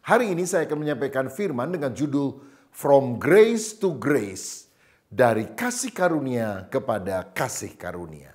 Hari ini saya akan menyampaikan firman dengan judul From Grace to Grace, dari kasih karunia kepada kasih karunia.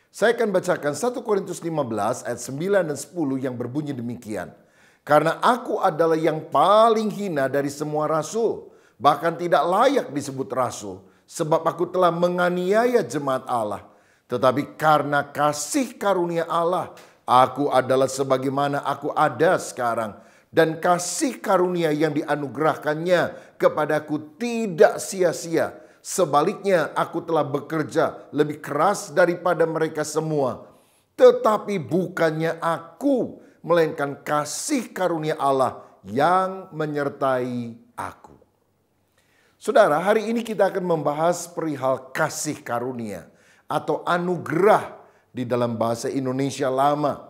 Saya akan bacakan 1 Korintus 15 ayat 9 dan 10 yang berbunyi demikian. Karena aku adalah yang paling hina dari semua rasul, bahkan tidak layak disebut rasul, sebab aku telah menganiaya jemaat Allah. Tetapi karena kasih karunia Allah, aku adalah sebagaimana aku ada sekarang. Dan kasih karunia yang dianugerahkannya kepadaku tidak sia-sia. Sebaliknya aku telah bekerja lebih keras daripada mereka semua. Tetapi bukannya aku, melainkan kasih karunia Allah yang menyertai aku. Saudara, hari ini kita akan membahas perihal kasih karunia atau anugerah di dalam bahasa Indonesia lama,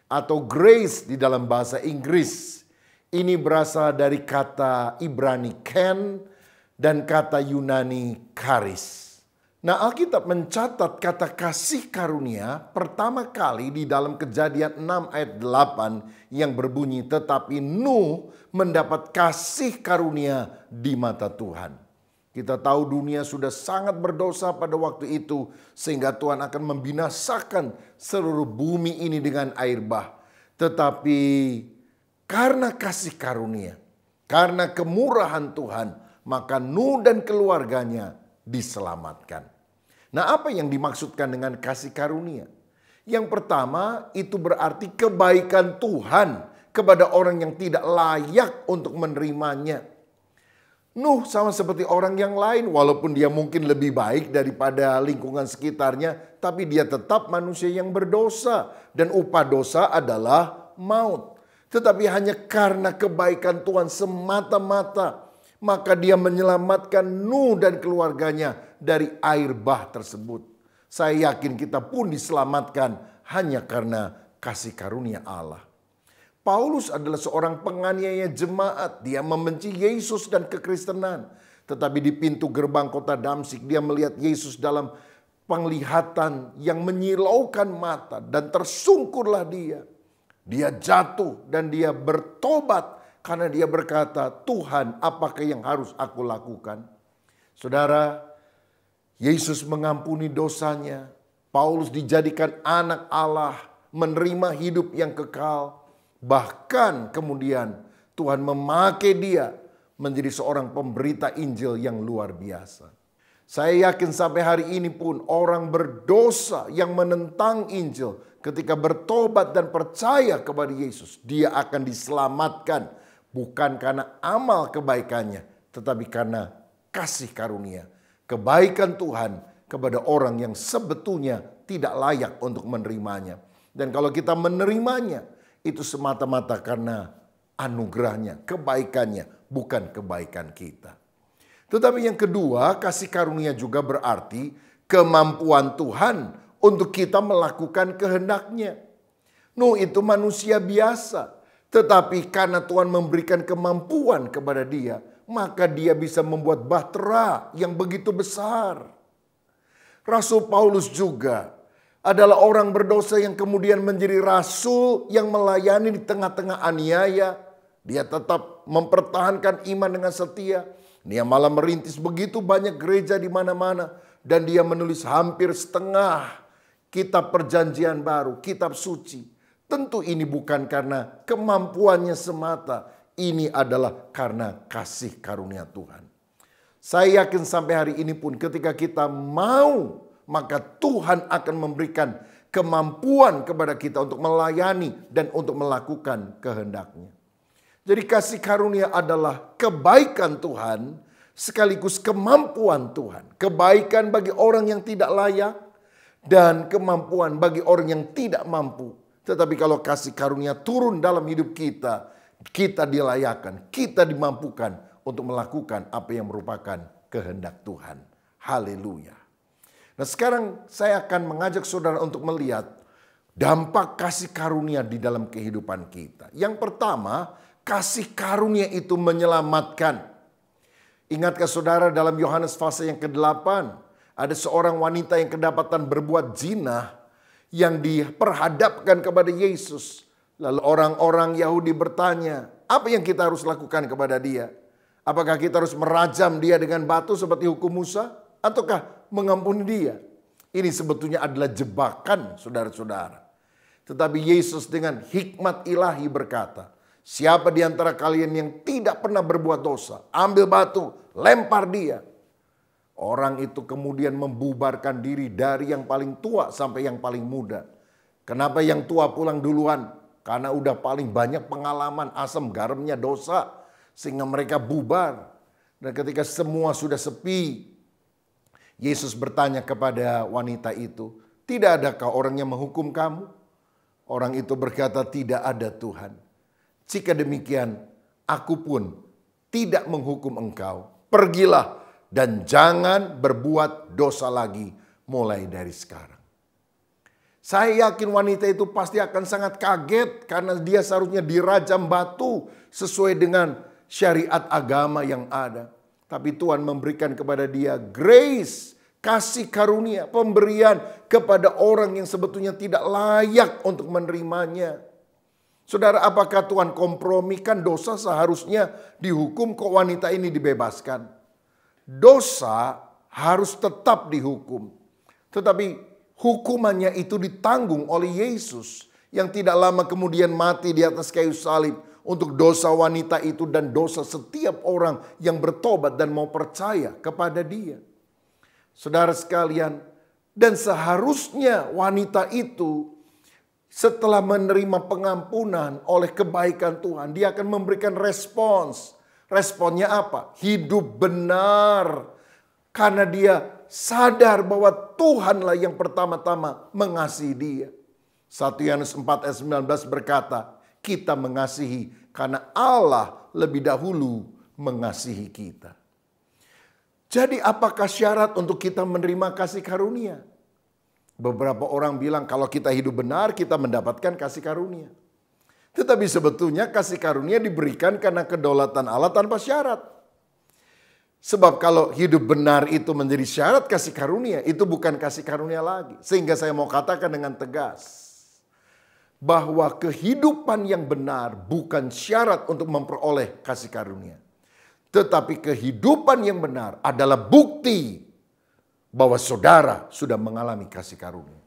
atau grace di dalam bahasa Inggris. Ini berasal dari kata Ibrani ken dan kata Yunani charis. Nah, Alkitab mencatat kata kasih karunia pertama kali di dalam Kejadian 6 ayat 8 yang berbunyi, tetapi Nuh mendapat kasih karunia di mata Tuhan. Kita tahu dunia sudah sangat berdosa pada waktu itu, sehingga Tuhan akan membinasakan seluruh bumi ini dengan air bah. Tetapi karena kasih karunia, karena kemurahan Tuhan, maka Nuh dan keluarganya diselamatkan. Nah, apa yang dimaksudkan dengan kasih karunia? Yang pertama, itu berarti kebaikan Tuhan kepada orang yang tidak layak untuk menerimanya. Nuh sama seperti orang yang lain, walaupun dia mungkin lebih baik daripada lingkungan sekitarnya, tapi dia tetap manusia yang berdosa, dan upah dosa adalah maut. Tetapi hanya karena kebaikan Tuhan semata-mata, maka dia menyelamatkan Nuh dan keluarganya dari air bah tersebut. Saya yakin kita pun diselamatkan hanya karena kasih karunia Allah. Paulus adalah seorang penganiaya jemaat. Dia membenci Yesus dan kekristenan. Tetapi di pintu gerbang kota Damsyik, dia melihat Yesus dalam penglihatan yang menyilaukan mata, dan tersungkurlah dia. Dia jatuh dan dia bertobat karena dia berkata, Tuhan, apakah yang harus aku lakukan? Saudara, Yesus mengampuni dosanya. Paulus dijadikan anak Allah, menerima hidup yang kekal. Bahkan kemudian Tuhan memakai dia menjadi seorang pemberita Injil yang luar biasa. Saya yakin sampai hari ini pun orang berdosa yang menentang Injil, ketika bertobat dan percaya kepada Yesus, dia akan diselamatkan. Bukan karena amal kebaikannya, tetapi karena kasih karunia. Kebaikan Tuhan kepada orang yang sebetulnya tidak layak untuk menerimanya. Dan kalau kita menerimanya, itu semata-mata karena anugerahnya, kebaikannya, bukan kebaikan kita. Tetapi yang kedua, kasih karunia juga berarti kemampuan Tuhan untuk kita melakukan kehendaknya. Nuh itu manusia biasa, tetapi karena Tuhan memberikan kemampuan kepada dia, maka dia bisa membuat bahtera yang begitu besar. Rasul Paulus juga adalah orang berdosa yang kemudian menjadi rasul yang melayani di tengah-tengah aniaya. Dia tetap mempertahankan iman dengan setia. Dia malah merintis begitu banyak gereja di mana-mana. Dan dia menulis hampir setengah kitab perjanjian baru, kitab suci. Tentu ini bukan karena kemampuannya semata. Ini adalah karena kasih karunia Tuhan. Saya yakin sampai hari ini pun ketika kita mau, maka Tuhan akan memberikan kemampuan kepada kita untuk melayani dan untuk melakukan kehendak-Nya. Jadi kasih karunia adalah kebaikan Tuhan sekaligus kemampuan Tuhan. Kebaikan bagi orang yang tidak layak dan kemampuan bagi orang yang tidak mampu. Tetapi kalau kasih karunia turun dalam hidup kita, kita dilayakkan, kita dimampukan untuk melakukan apa yang merupakan kehendak Tuhan. Haleluya. Nah, sekarang saya akan mengajak saudara untuk melihat dampak kasih karunia di dalam kehidupan kita. Yang pertama, kasih karunia itu menyelamatkan. Ingatkah saudara dalam Yohanes pasal yang ke-8, ada seorang wanita yang kedapatan berbuat zina yang diperhadapkan kepada Yesus. Lalu orang-orang Yahudi bertanya, Apa yang kita harus lakukan kepada dia? Apakah kita harus merajam dia dengan batu seperti hukum Musa? Ataukah mengampuni dia? Ini sebetulnya adalah jebakan, saudara-saudara. Tetapi Yesus dengan hikmat ilahi berkata, siapa di antara kalian yang tidak pernah berbuat dosa, ambil batu, lempar dia. Orang itu kemudian membubarkan diri dari yang paling tua sampai yang paling muda. Kenapa yang tua pulang duluan? Karena udah paling banyak pengalaman asam garamnya dosa. Sehingga mereka bubar. Dan ketika semua sudah sepi, Yesus bertanya kepada wanita itu, tidak adakah orang yang menghukum kamu? Orang itu berkata, tidak ada Tuhan. Jika demikian, aku pun tidak menghukum engkau. Pergilah dan jangan berbuat dosa lagi mulai dari sekarang. Saya yakin wanita itu pasti akan sangat kaget karena dia seharusnya dirajam batu sesuai dengan syariat agama yang ada. Tapi Tuhan memberikan kepada dia grace, kasih karunia, pemberian kepada orang yang sebetulnya tidak layak untuk menerimanya. Saudara, apakah Tuhan kompromikan dosa seharusnya dihukum, kok wanita ini dibebaskan? Dosa harus tetap dihukum. Tetapi hukumannya itu ditanggung oleh Yesus yang tidak lama kemudian mati di atas kayu salib untuk dosa wanita itu dan dosa setiap orang yang bertobat dan mau percaya kepada dia. Saudara sekalian, dan seharusnya wanita itu setelah menerima pengampunan oleh kebaikan Tuhan, dia akan memberikan respons. Responnya apa? Hidup benar. Karena dia sadar bahwa Tuhanlah yang pertama-tama mengasihi dia. 1 Yohanes 4 ayat 19 berkata, kita mengasihi karena Allah lebih dahulu mengasihi kita. Jadi apakah syarat untuk kita menerima kasih karunia? Beberapa orang bilang kalau kita hidup benar kita mendapatkan kasih karunia. Tetapi sebetulnya kasih karunia diberikan karena kedaulatan Allah tanpa syarat. Sebab kalau hidup benar itu menjadi syarat kasih karunia, itu bukan kasih karunia lagi. Sehingga saya mau katakan dengan tegas bahwa kehidupan yang benar bukan syarat untuk memperoleh kasih karunia. Tetapi kehidupan yang benar adalah bukti bahwa saudara sudah mengalami kasih karunia.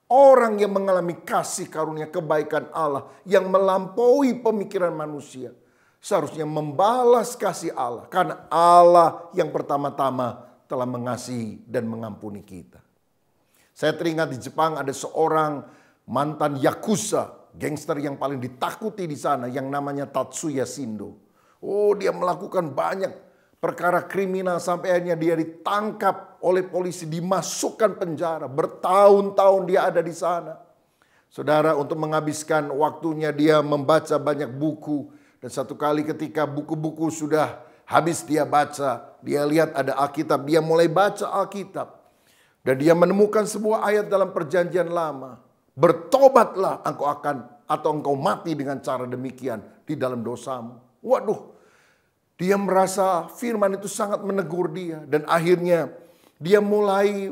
Orang yang mengalami kasih karunia kebaikan Allah yang melampaui pemikiran manusia seharusnya membalas kasih Allah. Karena Allah yang pertama-tama telah mengasihi dan mengampuni kita. Saya teringat di Jepang ada seorang mantan yakuza, gangster yang paling ditakuti di sana yang namanya Tatsuya Shindo. Oh, dia melakukan banyak perkara kriminal sampai akhirnya dia ditangkap oleh polisi, dimasukkan penjara. Bertahun-tahun dia ada di sana. Saudara, untuk menghabiskan waktunya dia membaca banyak buku. Dan satu kali ketika buku-buku sudah habis dia baca, dia lihat ada Alkitab, dia mulai baca Alkitab. Dan dia menemukan sebuah ayat dalam perjanjian lama. Bertobatlah engkau mati dengan cara demikian di dalam dosamu. Waduh, dia merasa firman itu sangat menegur dia. Dan akhirnya dia mulai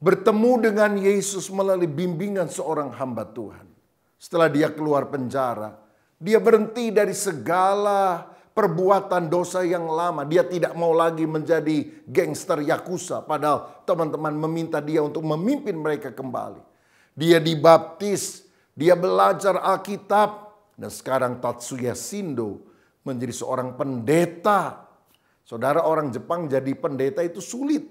bertemu dengan Yesus melalui bimbingan seorang hamba Tuhan. Setelah dia keluar penjara, dia berhenti dari segala perbuatan dosa yang lama. Dia tidak mau lagi menjadi gangster yakuza. Padahal teman-teman meminta dia untuk memimpin mereka kembali. Dia dibaptis, dia belajar Alkitab. Dan sekarang Tatsuya Shindo menjadi seorang pendeta. Saudara, orang Jepang jadi pendeta itu sulit.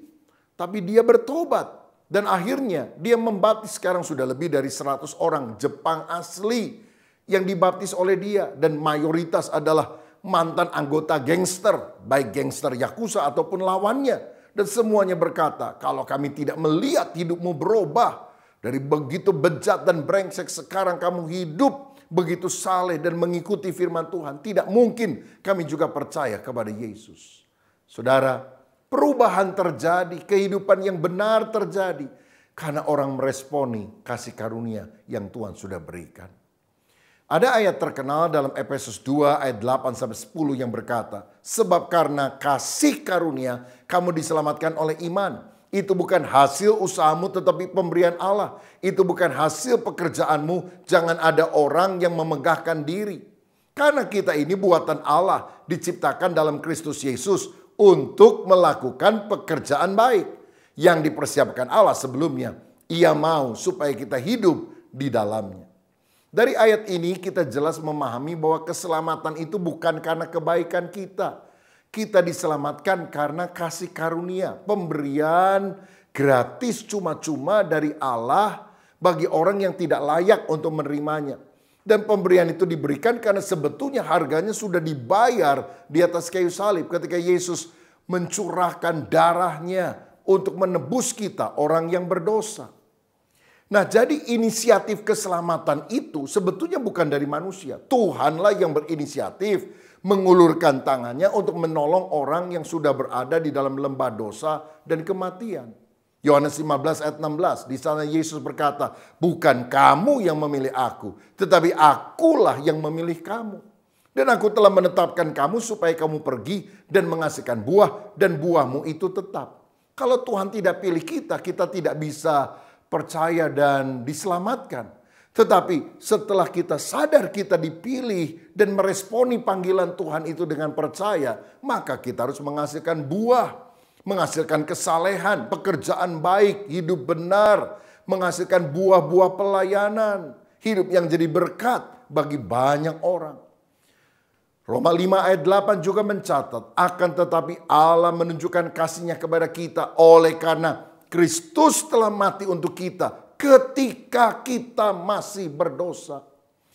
Tapi dia bertobat. Dan akhirnya dia membaptis sekarang sudah lebih dari 100 orang Jepang asli yang dibaptis oleh dia. Dan mayoritas adalah mantan anggota gangster. Baik gangster yakuza ataupun lawannya. Dan semuanya berkata, kalau kami tidak melihat hidupmu berubah. Dari begitu bejat dan brengsek sekarang kamu hidup begitu saleh dan mengikuti firman Tuhan. Tidak mungkin kami juga percaya kepada Yesus. Saudara, perubahan terjadi, kehidupan yang benar terjadi. Karena orang meresponi kasih karunia yang Tuhan sudah berikan. Ada ayat terkenal dalam Efesus 2 ayat 8-10 yang berkata, sebab karena kasih karunia kamu diselamatkan oleh iman. Itu bukan hasil usahamu tetapi pemberian Allah. Itu bukan hasil pekerjaanmu. Jangan ada orang yang memegahkan diri. Karena kita ini buatan Allah, diciptakan dalam Kristus Yesus untuk melakukan pekerjaan baik yang dipersiapkan Allah sebelumnya. Ia mau supaya kita hidup di dalamnya. Dari ayat ini kita jelas memahami bahwa keselamatan itu bukan karena kebaikan kita. Kita diselamatkan karena kasih karunia, pemberian gratis cuma-cuma dari Allah bagi orang yang tidak layak untuk menerimanya. Dan pemberian itu diberikan karena sebetulnya harganya sudah dibayar di atas kayu salib ketika Yesus mencurahkan darahnya untuk menebus kita, orang yang berdosa. Nah, jadi inisiatif keselamatan itu sebetulnya bukan dari manusia. Tuhanlah yang berinisiatif mengulurkan tangannya untuk menolong orang yang sudah berada di dalam lembah dosa dan kematian. Yohanes 15 ayat 16, di sana Yesus berkata, bukan kamu yang memilih aku, tetapi akulah yang memilih kamu. Dan aku telah menetapkan kamu supaya kamu pergi dan menghasilkan buah, dan buahmu itu tetap. Kalau Tuhan tidak pilih kita, kita tidak bisa percaya dan diselamatkan. Tetapi setelah kita sadar kita dipilih dan meresponi panggilan Tuhan itu dengan percaya, maka kita harus menghasilkan buah, menghasilkan kesalehan, pekerjaan baik, hidup benar, menghasilkan buah-buah pelayanan, hidup yang jadi berkat bagi banyak orang. Roma 5 ayat 8 juga mencatat, akan tetapi Allah menunjukkan kasih-Nya kepada kita oleh karena Kristus telah mati untuk kita ketika kita masih berdosa.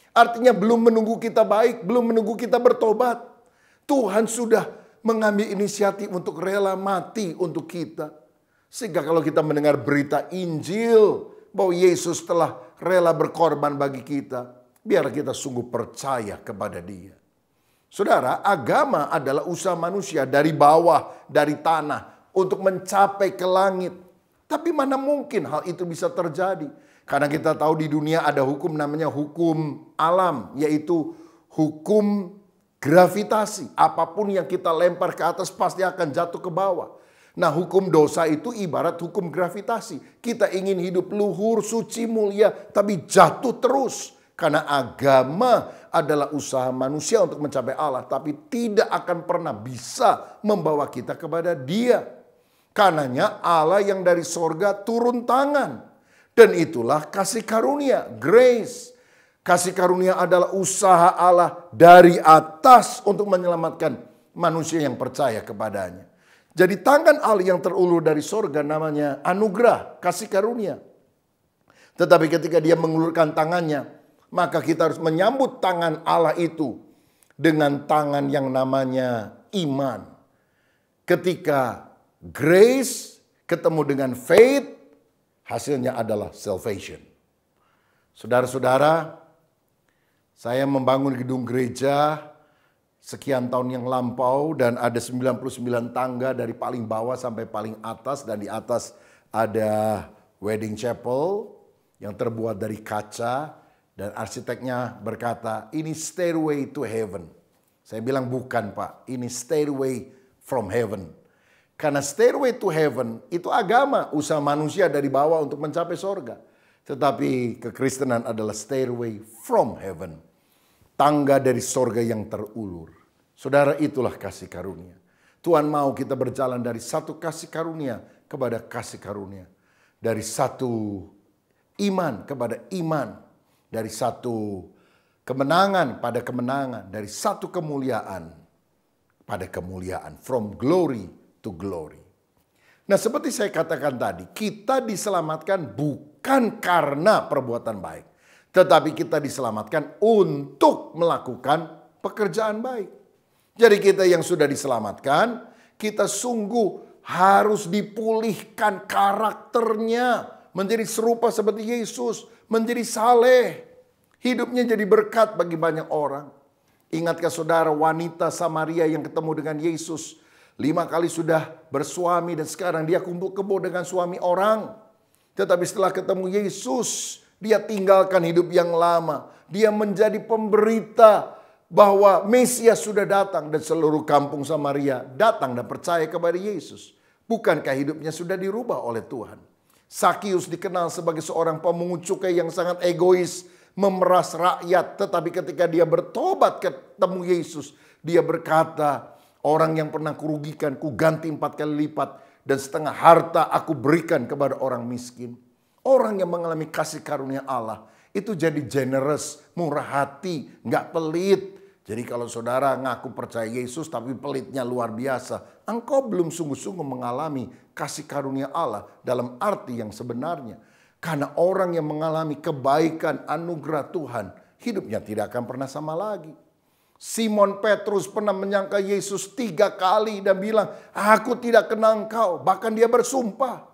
Artinya belum menunggu kita baik, belum menunggu kita bertobat. Tuhan sudah mengambil inisiatif untuk rela mati untuk kita. Sehingga kalau kita mendengar berita Injil bahwa Yesus telah rela berkorban bagi kita, biar kita sungguh percaya kepada Dia. Saudara, agama adalah usaha manusia dari bawah, dari tanah untuk mencapai ke langit. Tapi mana mungkin hal itu bisa terjadi? Karena kita tahu di dunia ada hukum namanya hukum alam, yaitu hukum gravitasi. Apapun yang kita lempar ke atas pasti akan jatuh ke bawah. Nah, hukum dosa itu ibarat hukum gravitasi. Kita ingin hidup luhur, suci, mulia, tapi jatuh terus. Karena agama adalah usaha manusia untuk mencapai Allah, tapi tidak akan pernah bisa membawa kita kepada Dia. Karenanya Allah yang dari sorga turun tangan. Dan itulah kasih karunia, grace. Kasih karunia adalah usaha Allah dari atas untuk menyelamatkan manusia yang percaya kepadanya. Jadi tangan Allah yang terulur dari sorga namanya anugerah, kasih karunia. Tetapi ketika Dia mengulurkan tangannya, maka kita harus menyambut tangan Allah itu dengan tangan yang namanya iman. Ketika grace ketemu dengan faith, hasilnya adalah salvation. Saudara-saudara, saya membangun gedung gereja sekian tahun yang lampau dan ada 99 tangga dari paling bawah sampai paling atas, dan di atas ada wedding chapel yang terbuat dari kaca dan arsiteknya berkata, ini stairway to heaven. Saya bilang bukan Pak, ini stairway from heaven. Karena stairway to heaven itu agama, usaha manusia dari bawah untuk mencapai sorga. Tetapi kekristenan adalah stairway from heaven. Tangga dari sorga yang terulur. Saudara, itulah kasih karunia. Tuhan mau kita berjalan dari satu kasih karunia kepada kasih karunia. Dari satu iman kepada iman. Dari satu kemenangan pada kemenangan. Dari satu kemuliaan pada kemuliaan. From glory to glory. Nah, seperti saya katakan tadi, kita diselamatkan bukan karena perbuatan baik, tetapi kita diselamatkan untuk melakukan pekerjaan baik. Jadi kita yang sudah diselamatkan, kita sungguh harus dipulihkan karakternya, menjadi serupa seperti Yesus, menjadi saleh, hidupnya jadi berkat bagi banyak orang. Ingatkah saudara wanita Samaria yang ketemu dengan Yesus? 5 kali sudah bersuami dan sekarang dia kumpul kebo dengan suami orang. Tetapi setelah ketemu Yesus, dia tinggalkan hidup yang lama. Dia menjadi pemberita bahwa Mesias sudah datang dan seluruh kampung Samaria datang dan percaya kepada Yesus. Bukankah hidupnya sudah dirubah oleh Tuhan? Sakius dikenal sebagai seorang pemungut cukai yang sangat egois, memeras rakyat. Tetapi ketika dia bertobat ketemu Yesus, dia berkata, orang yang pernah kurugikan, ku ganti 4 kali lipat. Dan setengah harta aku berikan kepada orang miskin. Orang yang mengalami kasih karunia Allah itu jadi generous, murah hati, nggak pelit. Jadi kalau saudara ngaku percaya Yesus tapi pelitnya luar biasa, engkau belum sungguh-sungguh mengalami kasih karunia Allah dalam arti yang sebenarnya. Karena orang yang mengalami kebaikan anugerah Tuhan, hidupnya tidak akan pernah sama lagi. Simon Petrus pernah menyangka Yesus 3 kali dan bilang, aku tidak kenal engkau. Bahkan dia bersumpah.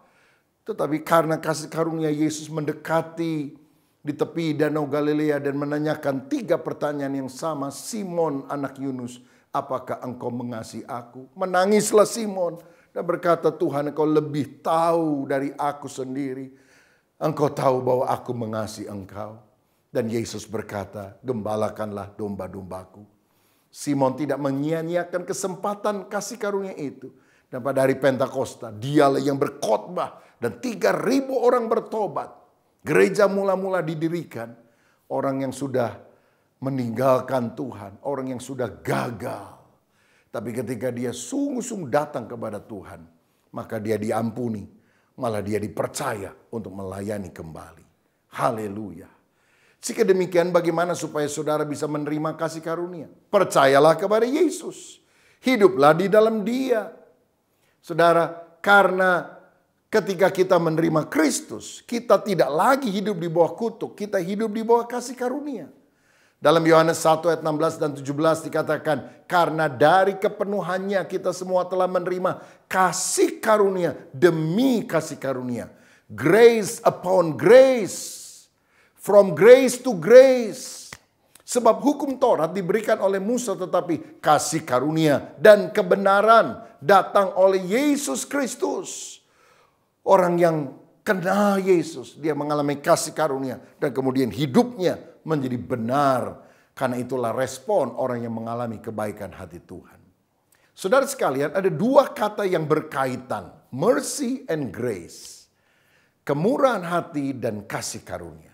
Tetapi karena kasih karunia Yesus mendekati di tepi Danau Galilea dan menanyakan 3 pertanyaan yang sama. Simon anak Yunus, apakah engkau mengasihi aku? Menangislah Simon dan berkata, Tuhan, engkau lebih tahu dari aku sendiri. Engkau tahu bahwa aku mengasihi engkau. Dan Yesus berkata, gembalakanlah domba-dombaku. Simon tidak menyia-nyiakan kesempatan kasih karunia itu. Dan pada hari Pentakosta, dialah yang berkhotbah dan 3.000 orang bertobat. Gereja mula-mula didirikan. Orang yang sudah meninggalkan Tuhan, orang yang sudah gagal. Tapi ketika dia sungguh-sungguh datang kepada Tuhan, maka dia diampuni, malah dia dipercaya untuk melayani kembali. Haleluya. Jika demikian, bagaimana supaya saudara bisa menerima kasih karunia? Percayalah kepada Yesus. Hiduplah di dalam Dia. Saudara, karena ketika kita menerima Kristus, kita tidak lagi hidup di bawah kutuk, kita hidup di bawah kasih karunia. Dalam Yohanes 1 ayat 16 dan 17 dikatakan, karena dari kepenuhannya kita semua telah menerima kasih karunia demi kasih karunia. Grace upon grace. From grace to grace. Sebab hukum Taurat diberikan oleh Musa, tetapi kasih karunia dan kebenaran datang oleh Yesus Kristus. Orang yang kenal Yesus, dia mengalami kasih karunia dan kemudian hidupnya menjadi benar. Karena itulah respon orang yang mengalami kebaikan hati Tuhan. Saudara sekalian, ada 2 kata yang berkaitan. Mercy and grace. Kemurahan hati dan kasih karunia.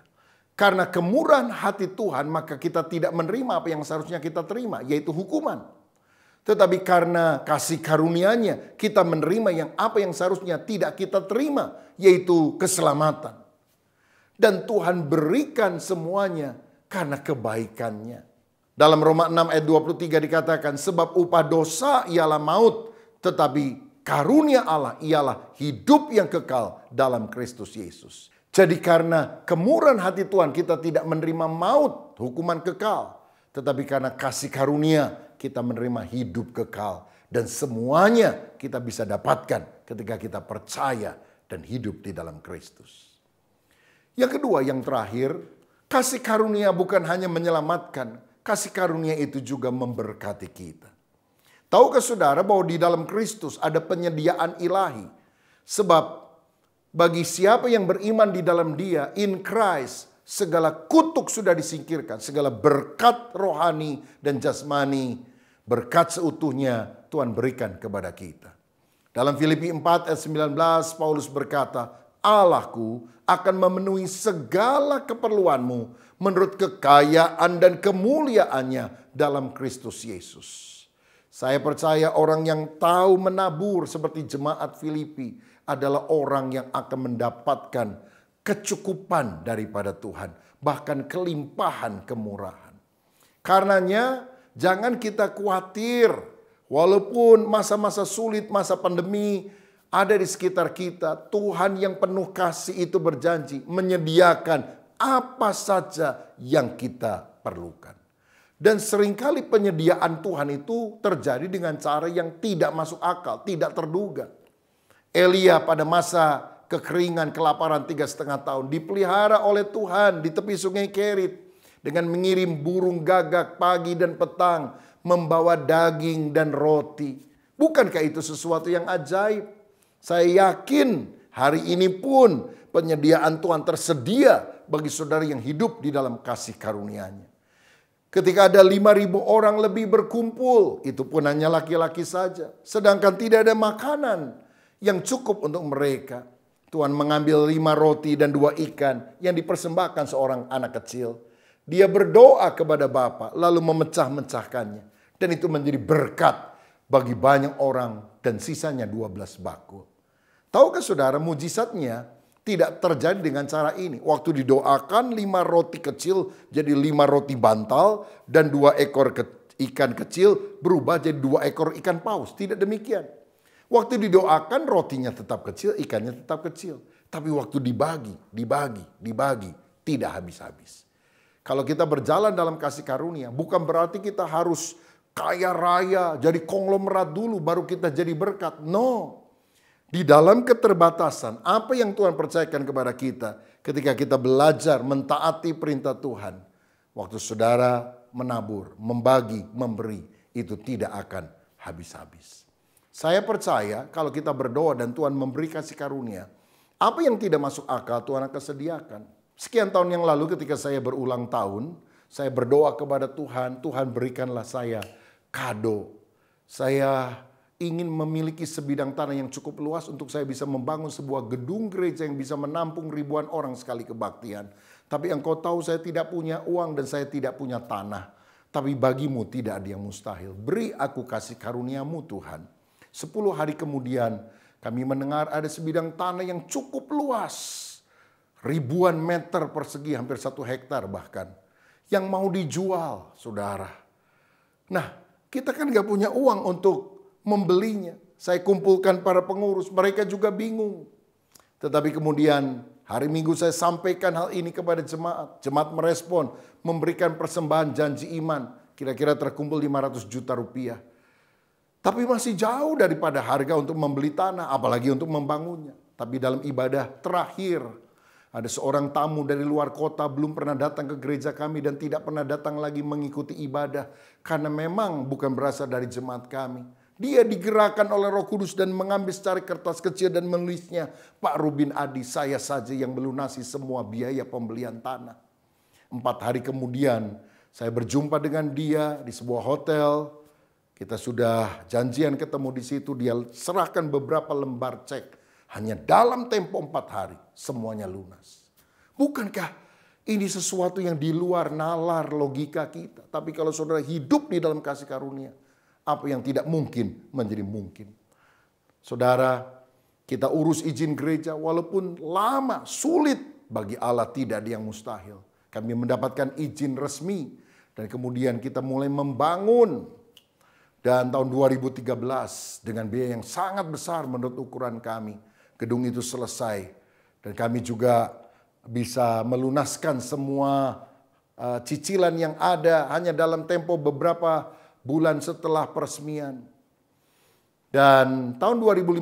Karena kemurahan hati Tuhan, maka kita tidak menerima apa yang seharusnya kita terima, yaitu hukuman. Tetapi karena kasih karunia-Nya, kita menerima apa yang seharusnya tidak kita terima, yaitu keselamatan. Dan Tuhan berikan semuanya karena kebaikan-Nya. Dalam Roma 6 ayat 23 dikatakan, sebab upah dosa ialah maut, tetapi karunia Allah ialah hidup yang kekal dalam Kristus Yesus. Jadi karena kemurahan hati Tuhan kita tidak menerima maut, hukuman kekal. Tetapi karena kasih karunia kita menerima hidup kekal. Dan semuanya kita bisa dapatkan ketika kita percaya dan hidup di dalam Kristus. Yang kedua, yang terakhir, kasih karunia bukan hanya menyelamatkan. Kasih karunia itu juga memberkati kita. Tahukah saudara bahwa di dalam Kristus ada penyediaan ilahi? Sebab bagi siapa yang beriman di dalam Dia, in Christ, segala kutuk sudah disingkirkan. Segala berkat rohani dan jasmani, berkat seutuhnya Tuhan berikan kepada kita. Dalam Filipi 4 ayat 19, Paulus berkata, Allahku akan memenuhi segala keperluanmu menurut kekayaan dan kemuliaannya dalam Kristus Yesus. Saya percaya orang yang tahu menabur seperti jemaat Filipi adalah orang yang akan mendapatkan kecukupan daripada Tuhan. Bahkan kelimpahan kemurahan. Karenanya jangan kita khawatir. Walaupun masa-masa sulit, masa pandemi ada di sekitar kita. Tuhan yang penuh kasih itu berjanji menyediakan apa saja yang kita perlukan. Dan seringkali penyediaan Tuhan itu terjadi dengan cara yang tidak masuk akal, tidak terduga. Elia pada masa kekeringan, kelaparan 3,5 tahun dipelihara oleh Tuhan di tepi sungai Kerit dengan mengirim burung gagak pagi dan petang membawa daging dan roti. Bukankah itu sesuatu yang ajaib? Saya yakin hari ini pun penyediaan Tuhan tersedia bagi saudara yang hidup di dalam kasih karunia-Nya. Ketika ada 5.000 orang lebih berkumpul, itu pun hanya laki-laki saja. Sedangkan tidak ada makanan yang cukup untuk mereka. Tuhan mengambil 5 roti dan 2 ikan yang dipersembahkan seorang anak kecil. Dia berdoa kepada Bapa lalu memecah-mecahkannya. Dan itu menjadi berkat bagi banyak orang dan sisanya 12 bakul. Tahukah saudara, mujizatnya tidak terjadi dengan cara ini. Waktu didoakan 5 roti kecil jadi 5 roti bantal dan 2 ekor ikan kecil berubah jadi 2 ekor ikan paus. Tidak demikian. Waktu didoakan rotinya tetap kecil, ikannya tetap kecil. Tapi waktu dibagi, tidak habis-habis. Kalau kita berjalan dalam kasih karunia, bukan berarti kita harus kaya raya, jadi konglomerat dulu baru kita jadi berkat. No. Di dalam keterbatasan, apa yang Tuhan percayakan kepada kita ketika kita belajar mentaati perintah Tuhan. Waktu saudara menabur, membagi, memberi, itu tidak akan habis-habis. Saya percaya kalau kita berdoa dan Tuhan memberi kasih karunia, apa yang tidak masuk akal Tuhan akan sediakan. Sekian tahun yang lalu ketika saya berulang tahun, saya berdoa kepada Tuhan, Tuhan berikanlah saya kado. Saya ingin memiliki sebidang tanah yang cukup luas untuk saya bisa membangun sebuah gedung gereja yang bisa menampung ribuan orang sekali kebaktian. Tapi engkau tahu saya tidak punya uang dan saya tidak punya tanah. Tapi bagimu tidak ada yang mustahil. Beri aku kasih karuniamu Tuhan. 10 hari kemudian kami mendengar ada sebidang tanah yang cukup luas. Ribuan meter persegi, hampir 1 hektar bahkan. Yang mau dijual, saudara. Nah, kita kan gak punya uang untuk membelinya. Saya kumpulkan para pengurus, mereka juga bingung. Tetapi kemudian hari Minggu saya sampaikan hal ini kepada jemaat. Jemaat merespon, memberikan persembahan janji iman. Kira-kira terkumpul 500 juta rupiah. Tapi masih jauh daripada harga untuk membeli tanah, apalagi untuk membangunnya. Tapi dalam ibadah terakhir, ada seorang tamu dari luar kota belum pernah datang ke gereja kami dan tidak pernah datang lagi mengikuti ibadah. Karena memang bukan berasal dari jemaat kami. Dia digerakkan oleh Roh Kudus dan mengambil secara kertas kecil dan menulisnya, Pak Rubin Adi, saya saja yang melunasi semua biaya pembelian tanah. 4 hari kemudian saya berjumpa dengan dia di sebuah hotel. Kita sudah janjian ketemu di situ. Dia serahkan beberapa lembar cek. Hanya dalam tempo 4 hari semuanya lunas. Bukankah ini sesuatu yang di luar nalar logika kita? Tapi kalau saudara hidup di dalam kasih karunia, apa yang tidak mungkin menjadi mungkin. Saudara, kita urus izin gereja walaupun lama, sulit. Bagi Allah tidak ada yang mustahil. Kami mendapatkan izin resmi. Dan kemudian kita mulai membangun. Dan tahun 2013 dengan biaya yang sangat besar menurut ukuran kami. Gedung itu selesai. Dan kami juga bisa melunaskan semua cicilan yang ada hanya dalam tempo beberapa bulan setelah peresmian. Dan tahun 2015,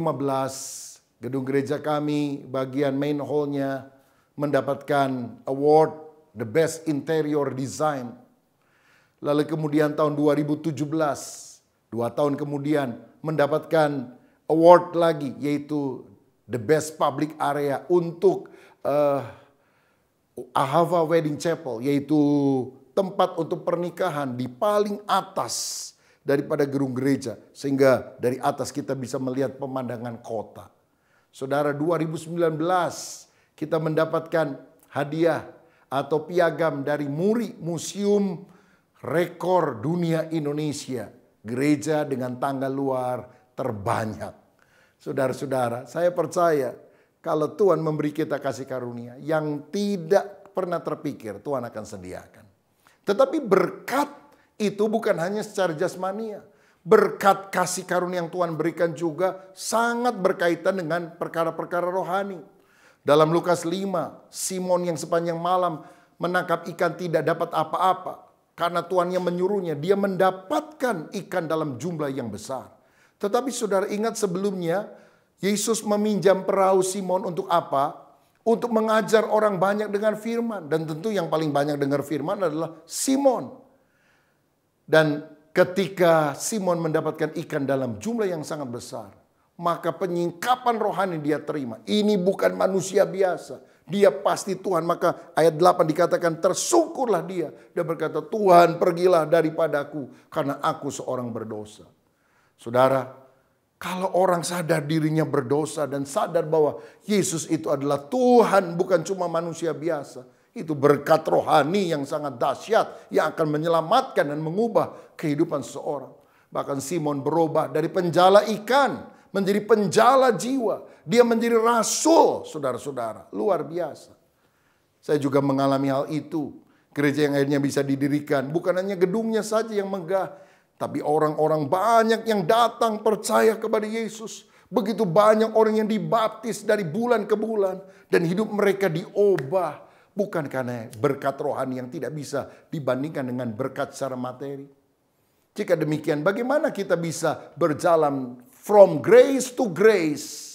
gedung gereja kami, bagian main hall-nya mendapatkan award The Best Interior Design. Lalu kemudian tahun 2017, 2 tahun kemudian mendapatkan award lagi, yaitu The Best Public Area untuk Ahava Wedding Chapel, yaitu tempat untuk pernikahan di paling atas daripada gedung gereja. Sehingga dari atas kita bisa melihat pemandangan kota. Saudara, 2019 kita mendapatkan hadiah atau piagam dari MURI, Museum Rekor Dunia Indonesia. Gereja dengan tangga luar terbanyak. Saudara-saudara, saya percaya kalau Tuhan memberi kita kasih karunia yang tidak pernah terpikir, Tuhan akan sediakan. Tetapi berkat itu bukan hanya secara jasmania. Berkat kasih karunia yang Tuhan berikan juga sangat berkaitan dengan perkara-perkara rohani. Dalam Lukas 5, Simon yang sepanjang malam menangkap ikan tidak dapat apa-apa. Karena Tuhannya menyuruhnya, dia mendapatkan ikan dalam jumlah yang besar. Tetapi saudara ingat sebelumnya, Yesus meminjam perahu Simon untuk apa? Untuk mengajar orang banyak dengan firman. Dan tentu yang paling banyak dengar firman adalah Simon. Dan ketika Simon mendapatkan ikan dalam jumlah yang sangat besar, maka penyingkapan rohani dia terima. Ini bukan manusia biasa. Dia pasti Tuhan. Maka ayat 8 dikatakan tersungkurlah dia. Dia berkata, Tuhan pergilah daripadaku karena aku seorang berdosa. Saudara, kalau orang sadar dirinya berdosa dan sadar bahwa Yesus itu adalah Tuhan, bukan cuma manusia biasa. Itu berkat rohani yang sangat dahsyat yang akan menyelamatkan dan mengubah kehidupan seseorang. Bahkan Simon berubah dari penjala ikan menjadi penjala jiwa. Dia menjadi rasul, saudara-saudara. Luar biasa. Saya juga mengalami hal itu. Gereja yang akhirnya bisa didirikan. Bukan hanya gedungnya saja yang megah. Tapi orang-orang banyak yang datang percaya kepada Yesus. Begitu banyak orang yang dibaptis dari bulan ke bulan. Dan hidup mereka diubah. Bukan karena berkat rohani yang tidak bisa dibandingkan dengan berkat secara materi. Jika demikian, bagaimana kita bisa berjalan from grace to grace.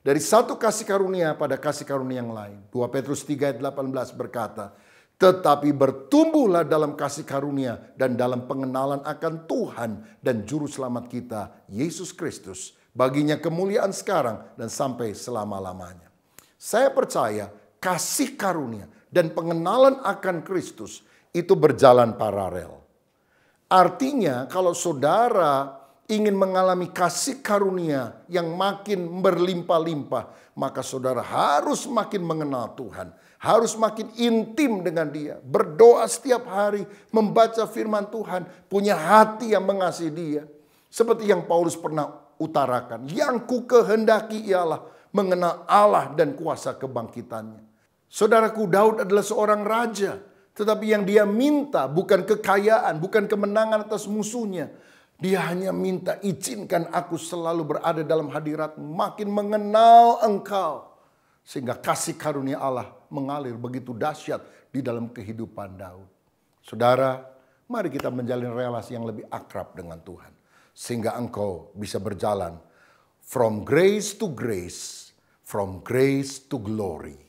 Dari satu kasih karunia pada kasih karunia yang lain. 2 Petrus 3 ayat 18 berkata, tetapi bertumbuhlah dalam kasih karunia dan dalam pengenalan akan Tuhan dan Juru Selamat kita, Yesus Kristus. Baginya kemuliaan sekarang dan sampai selama-lamanya. Saya percaya kasih karunia dan pengenalan akan Kristus itu berjalan paralel. Artinya kalau saudara ingin mengalami kasih karunia yang makin berlimpah-limpah, maka saudara harus makin mengenal Tuhan. Harus makin intim dengan Dia. Berdoa setiap hari, membaca firman Tuhan, punya hati yang mengasihi Dia. Seperti yang Paulus pernah utarakan, yang ku kehendaki ialah mengenal Allah dan kuasa kebangkitannya. Saudaraku, Daud adalah seorang raja. Tetapi yang dia minta bukan kekayaan, bukan kemenangan atas musuhnya. Dia hanya minta, izinkan aku selalu berada dalam hadirat, makin mengenal Engkau. Sehingga kasih karunia Allah mengalir begitu dahsyat di dalam kehidupan Daud. Saudara, mari kita menjalin relasi yang lebih akrab dengan Tuhan. Sehingga engkau bisa berjalan from grace to grace, from grace to glory.